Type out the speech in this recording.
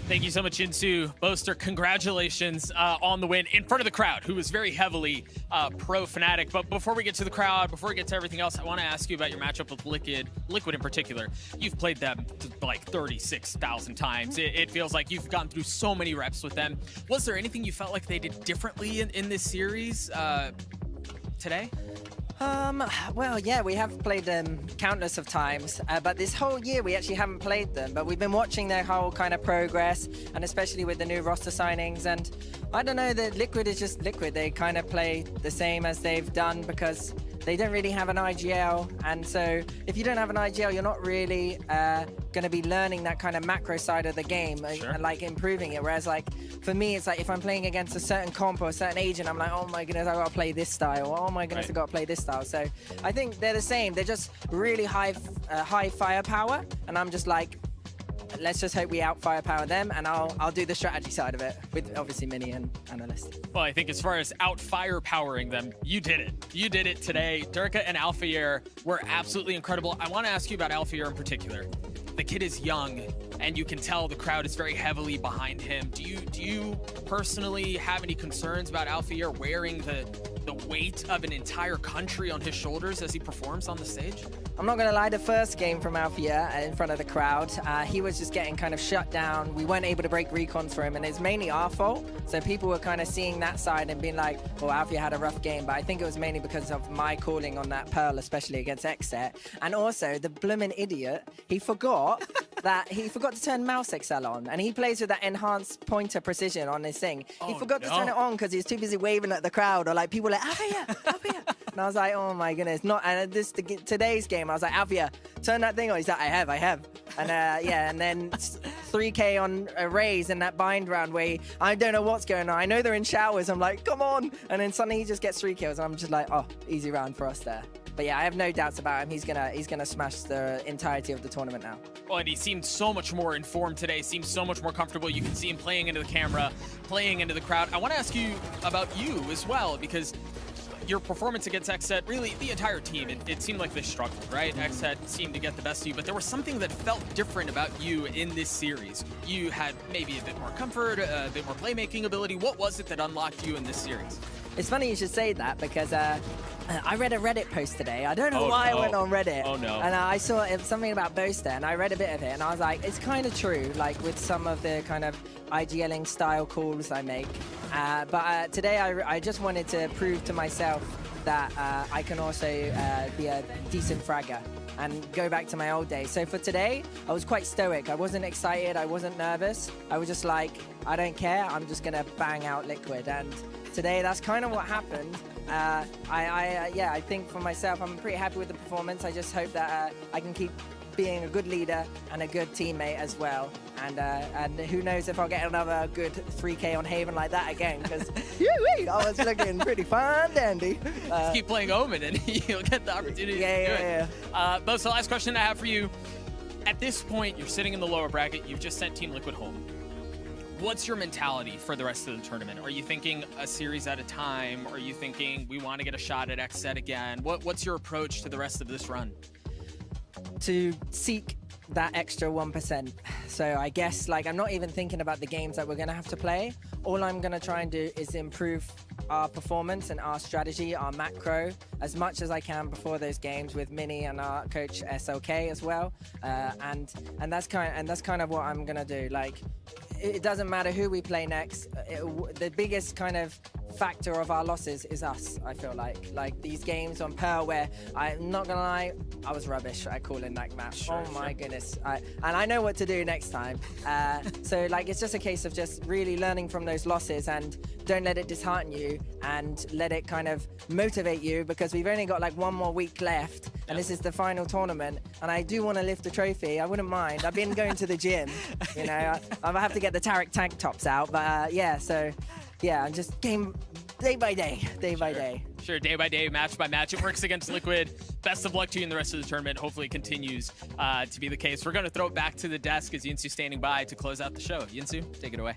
Thank you so much, Insu. Boaster, congratulations on the win in front of the crowd, who was very heavily pro Fnatic. But before we get to the crowd, before we get to everything else, I want to ask you about your matchup with Liquid in particular. You've played them like 36,000 times. It feels like you've gone through so many reps with them. Was there anything you felt like they did differently in this series today? Well, yeah, we have played them countless of times, but this whole year we actually haven't played them, but we've been watching their whole kind of progress, and especially with the new roster signings, and I don't know, that Liquid is just Liquid. They kind of play the same as they've done because they don't really have an IGL, and so if you don't have an IGL, you're not really going to be learning that kind of macro side of the game and like improving it. Whereas like for me, it's like if I'm playing against a certain comp or a certain agent, I'm like, oh my goodness, I got to play this style. Oh my goodness, I got to play this style. So I think they're the same. They're just really high firepower, and I'm just like, let's just hope we out firepower them, and I'll do the strategy side of it with obviously Mini and Analyst. Well, I think as far as out firepowering them, you did it. You did it today. Durka and Alphayer were absolutely incredible. I want to ask you about Alphayer in particular. The kid is young, and you can tell the crowd is very heavily behind him. Do you personally have any concerns about Alphayer wearing the weight of an entire country on his shoulders as he performs on the stage? I'm not going to lie, the first game from Alphayer in front of the crowd, he was just getting kind of shut down. We weren't able to break recons for him, and it's mainly our fault. So people were kind of seeing that side and being like, well, Alphayer had a rough game, but I think it was mainly because of my calling on that Pearl, especially against Xset. And also, the bloomin' idiot, he forgot to turn Mouse XL on, and he plays with that enhanced pointer precision on his thing. He forgot to turn it on because he was too busy waving at the crowd, or like people were like, Alphayer, Alphayer. And I was like, oh my goodness, today's game, I was like, Alphayer, turn that thing on. He's like, I have. And yeah, and then 3K on a raise in that bind round where I don't know what's going on. I know they're in showers. I'm like, come on. And then suddenly he just gets 3 kills, and I'm just like, oh, easy round for us there. But yeah, I have no doubts about him. He's gonna smash the entirety of the tournament now. Well, and he seemed so much more informed today, seems so much more comfortable. You can see him playing into the camera, playing into the crowd. I want to ask you about you as well, because your performance against Xset, really the entire team, it seemed like they struggled, right? Xset seemed to get the best of you, but there was something that felt different about you in this series. You had maybe a bit more comfort, a bit more playmaking ability. What was it that unlocked you in this series? It's funny you should say that, because I read a Reddit post today. I don't know why I went on Reddit. Oh no. And I saw something about Boaster, and I read a bit of it, and I was like, it's kind of true, like with some of the kind of IGLing style calls I make. But today I just wanted to prove to myself that I can also be a decent fragger and go back to my old days. So for today, I was quite stoic. I wasn't excited, I wasn't nervous. I was just like, I don't care, I'm just gonna bang out Liquid. And today, that's kind of what happened. Yeah, I think for myself, I'm pretty happy with the performance. I just hope that I can keep being a good leader and a good teammate as well. And who knows if I'll get another good 3K on Haven like that again, because I was looking pretty fine, dandy. Just keep playing Omen and you'll get the opportunity to do it. Both, the last question I have for you. At this point, you're sitting in the lower bracket. You've just sent Team Liquid home. What's your mentality for the rest of the tournament? Are you thinking a series at a time? Are you thinking we want to get a shot at Xset again? What's your approach to the rest of this run? To seek that extra 1%. So I guess like I'm not even thinking about the games that we're going to have to play. All I'm going to try and do is improve our performance and our strategy, our macro, as much as I can before those games with Mini and our coach SLK as well. And that's kind of what I'm going to do. Like, it doesn't matter who we play next. The biggest kind of factor of our losses is us, I feel like these games on Pearl where I'm not gonna lie, I was rubbish at calling that match. Oh my goodness. And I know what to do next time. So like it's just a case of just really learning from those losses, and don't let it dishearten you, and let it kind of motivate you, because we've only got like 1 more week left, and this is the final tournament, and I do want to lift the trophy. I wouldn't mind. I've been going to the gym, you know. I have to get the Tarek tank tops out, but yeah, so yeah, I'm just game day by day, day by day. Sure, day by day, match by match. It works against Liquid. Best of luck to you in the rest of the tournament. Hopefully it continues to be the case. We're going to throw it back to the desk as Yinsu standing by to close out the show. Yinsu, take it away.